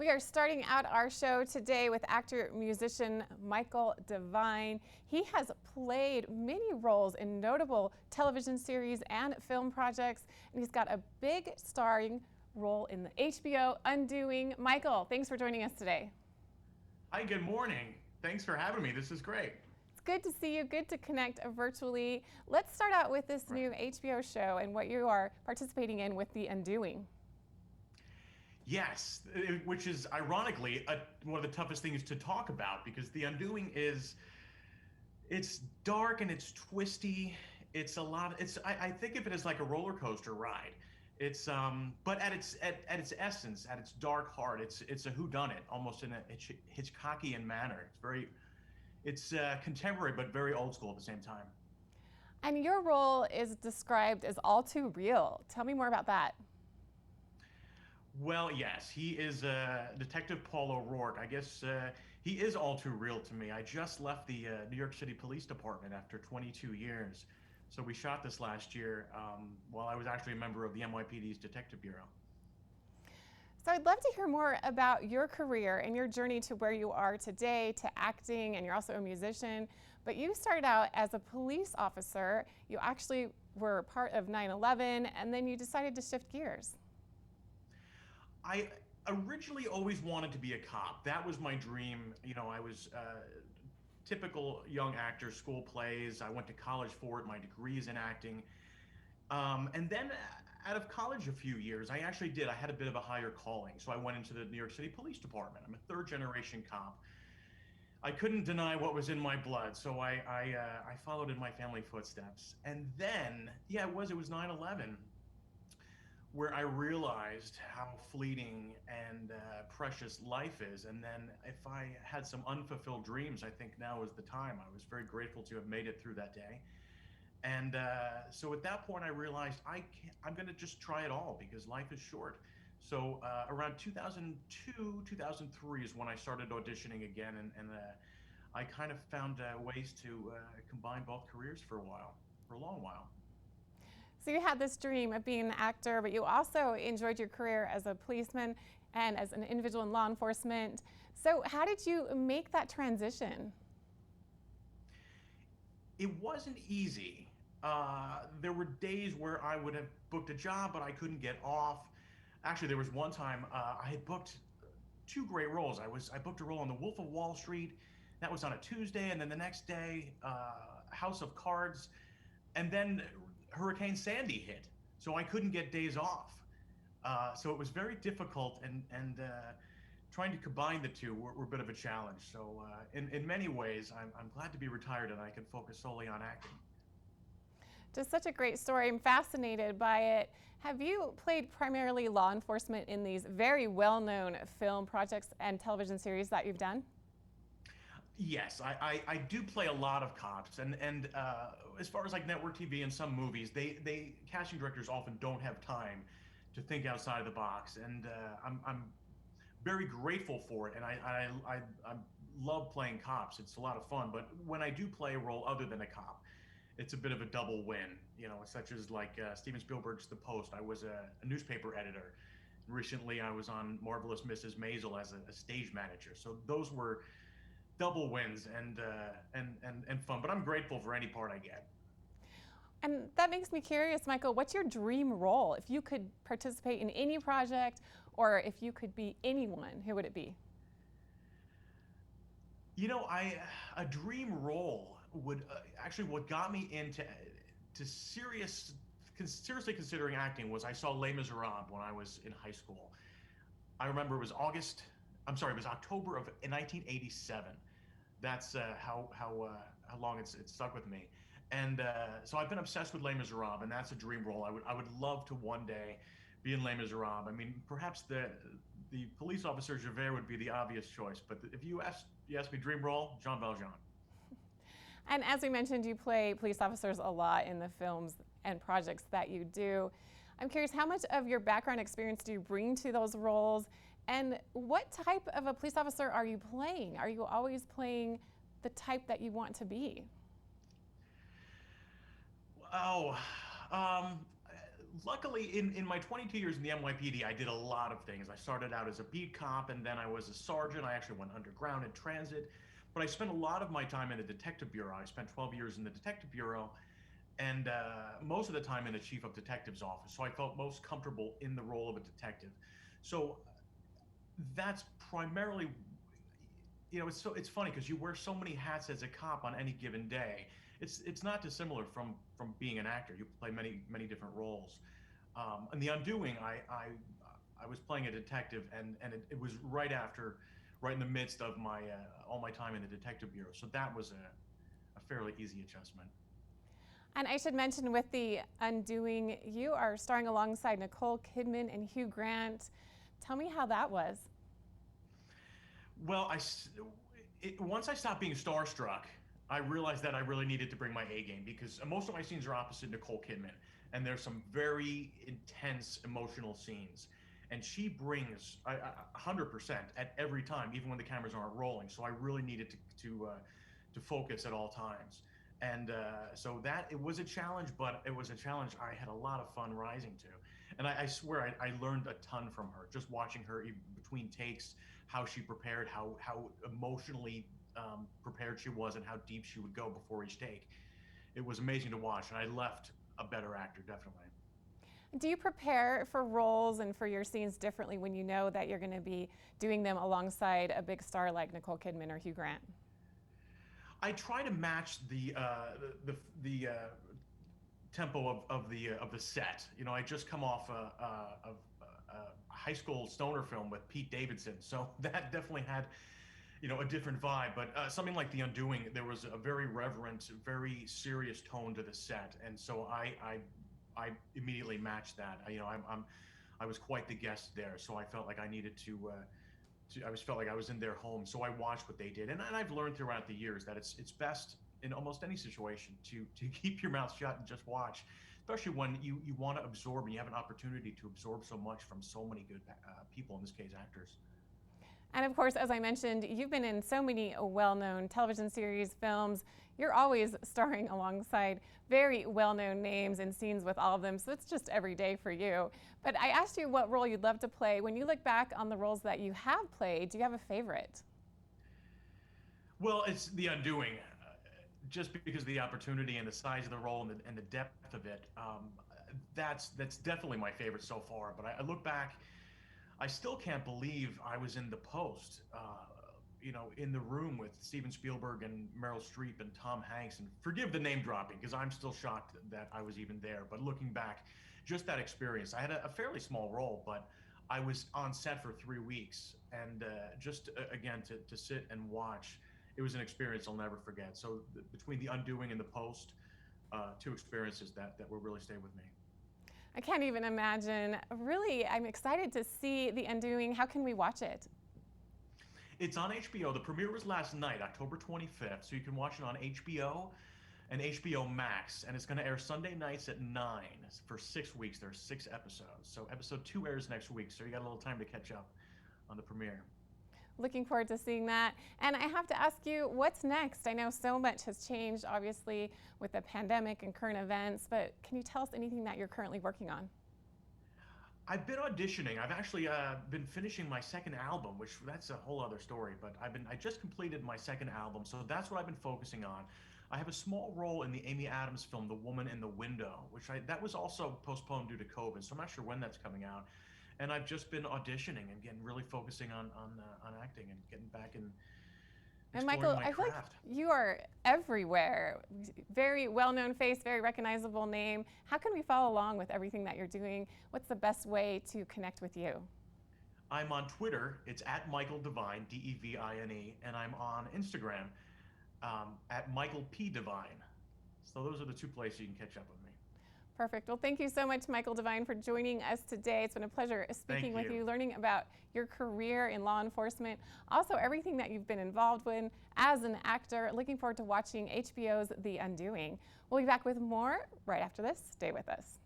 We are starting out our show today with actor-musician Michael Devine. He has played many roles in notable television series and film projects, and he's got a big starring role in the HBO Undoing. Michael, thanks for joining us today. Hi, good morning. Thanks for having me. This is great. It's good to see you, good to connect virtually. Let's start out with this new HBO show and what you are participating in with The Undoing. Yes, which is ironically one of the toughest things to talk about because The Undoing it's dark and it's twisty. It's a lot. I think of it as like a roller coaster ride. But at its essence, at its dark heart, it's a whodunit, almost in a Hitchcockian manner. It's contemporary but very old school at the same time. And your role is described as all too real. Tell me more about that. Well, yes, he is Detective Paul O'Rourke. I guess he is all too real to me. I just left the New York City Police Department after 22 years. So we shot this last year while I was actually a member of the NYPD's Detective Bureau. So I'd love to hear more about your career and your journey to where you are today, to acting, and you're also a musician. But you started out as a police officer. You actually were part of 9/11, and then you decided to shift gears. I originally always wanted to be a cop. That was my dream. You know, I was typical young actor, school plays. I went to college for it. My degree's in acting. And then out of college a few years, I actually did. I had a bit of a higher calling. So I went into the New York City Police Department. I'm a third generation cop. I couldn't deny what was in my blood. So I followed in my family footsteps. And then, yeah, it was 9/11 where I realized how fleeting and precious life is. And then if I had some unfulfilled dreams, I think now is the time. I was very grateful to have made it through that day. And so at that point, I realized I'm going to just try it all because life is short. So around 2002, 2003 is when I started auditioning again. And I kind of found ways to combine both careers for a long while. So you had this dream of being an actor, but you also enjoyed your career as a policeman and as an individual in law enforcement. So how did you make that transition? It wasn't easy. There were days where I would have booked a job, but I couldn't get off. Actually, there was one time I had booked two great roles. I booked a role on The Wolf of Wall Street. That was on a Tuesday, and then the next day, House of Cards, and then Hurricane Sandy hit, so I couldn't get days off. So it was very difficult, and trying to combine the two were a bit of a challenge. So in many ways, I'm glad to be retired and I can focus solely on acting. Just such a great story. I'm fascinated by it. Have you played primarily law enforcement in these very well-known film projects and television series that you've done? Yes, I do play a lot of cops, and as far as like network TV and some movies, they casting directors often don't have time to think outside of the box, and I'm very grateful for it, and I love playing cops. It's a lot of fun, but when I do play a role other than a cop, it's a bit of a double win, you know, such as like Steven Spielberg's The Post. I was a newspaper editor. Recently, I was on Marvelous Mrs. Maisel as a stage manager. So those were double wins and fun. But I'm grateful for any part I get. And that makes me curious, Michael, what's your dream role? If you could participate in any project or if you could be anyone, who would it be? You know, a dream role would actually what got me into to seriously considering acting was I saw Les Miserables when I was in high school. I remember it was it was October of 1987. That's how long it's stuck with me. And so I've been obsessed with Les Miserables, and that's a dream role. I would love to one day be in Les Miserables. I mean, perhaps the police officer Javert would be the obvious choice, but if you ask me dream role, Jean Valjean. And as we mentioned, you play police officers a lot in the films and projects that you do. I'm curious, how much of your background experience do you bring to those roles? And what type of a police officer are you playing? Are you always playing the type that you want to be? Oh, um, Luckily, in my 22 years in the NYPD, I did a lot of things. I started out as a beat cop, and then I was a sergeant. I actually went underground in transit. But I spent a lot of my time in the detective bureau. I spent 12 years in the detective bureau, and most of the time in the chief of detective's office. So I felt most comfortable in the role of a detective. So that's primarily, it's funny because you wear so many hats as a cop on any given day. It's not dissimilar from being an actor. You play many different roles. In The Undoing, I was playing a detective, and it was right in the midst of my all my time in the detective bureau. So that was a fairly easy adjustment. And I should mention, with The Undoing, you are starring alongside Nicole Kidman and Hugh Grant. Tell me how that was. Well, once I stopped being starstruck, I realized that I really needed to bring my A game because most of my scenes are opposite Nicole Kidman, and there's some very intense emotional scenes, and she brings 100% at every time, even when the cameras aren't rolling. So I really needed to focus at all times, and so that it was a challenge, but it was a challenge I had a lot of fun rising to, and I swear I learned a ton from her just watching her between takes, how she prepared, how emotionally prepared she was, and how deep she would go before each take. It was amazing to watch, and I left a better actor, definitely. Do you prepare for roles and for your scenes differently when you know that you're going to be doing them alongside a big star like Nicole Kidman or Hugh Grant? I try to match the tempo of the set. I just come off a high school stoner film with Pete Davidson, so that definitely had a different vibe. But something like The Undoing, there was a very reverent, very serious tone to the set, and so I immediately matched that. I was quite the guest there, so I felt like I needed I just felt like I was in their home, so I watched what they did, and I've learned throughout the years that it's best in almost any situation to keep your mouth shut and just watch, especially when you want to absorb and you have an opportunity to absorb so much from so many good people, in this case actors. And of course, as I mentioned, you've been in so many well-known television series, films. You're always starring alongside very well-known names and scenes with all of them, so it's just every day for you. But I asked you what role you'd love to play. When you look back on the roles that you have played, do you have a favorite? Well, it's The Undoing, just because of the opportunity and the size of the role and the depth of it. That's definitely my favorite so far. But I look back, I still can't believe I was in The Post, in the room with Steven Spielberg and Meryl Streep and Tom Hanks. And forgive the name dropping, because I'm still shocked that I was even there. But looking back, just that experience. I had a fairly small role, but I was on set for 3 weeks. And just, again, to sit and watch, it was an experience I'll never forget. So between The Undoing and The Post, two experiences that will really stay with me. I can't even imagine. Really, I'm excited to see The Undoing. How can we watch it? It's on HBO. The premiere was last night, October 25th, so you can watch it on HBO and HBO Max, and it's going to air Sunday nights at 9 for 6 weeks. There's 6 episodes. So episode 2 airs next week, so you got a little time to catch up on the premiere. Looking forward to seeing that. And I have to ask you, what's next? I know so much has changed, obviously, with the pandemic and current events, but can you tell us anything that you're currently working on? I've been auditioning. I've actually been finishing my second album, which that's a whole other story. But I just completed my second album, so that's what I've been focusing on. I have a small role in the Amy Adams film, The Woman in the Window, that was also postponed due to COVID, so I'm not sure when that's coming out. And I've just been auditioning and getting really focusing on acting and getting back and And exploring Michael, my I feel like craft. you are everywhere. Very well-known face, very recognizable name. How can we follow along with everything that you're doing? What's the best way to connect with you? I'm on Twitter. It's at Michael Devine, Devine, and I'm on Instagram at Michael P. Devine. So those are the 2 places you can catch up with me. Perfect. Well, thank you so much, Michael Devine, for joining us today. It's been a pleasure speaking with you, learning about your career in law enforcement, also everything that you've been involved with as an actor. Looking forward to watching HBO's The Undoing. We'll be back with more right after this. Stay with us.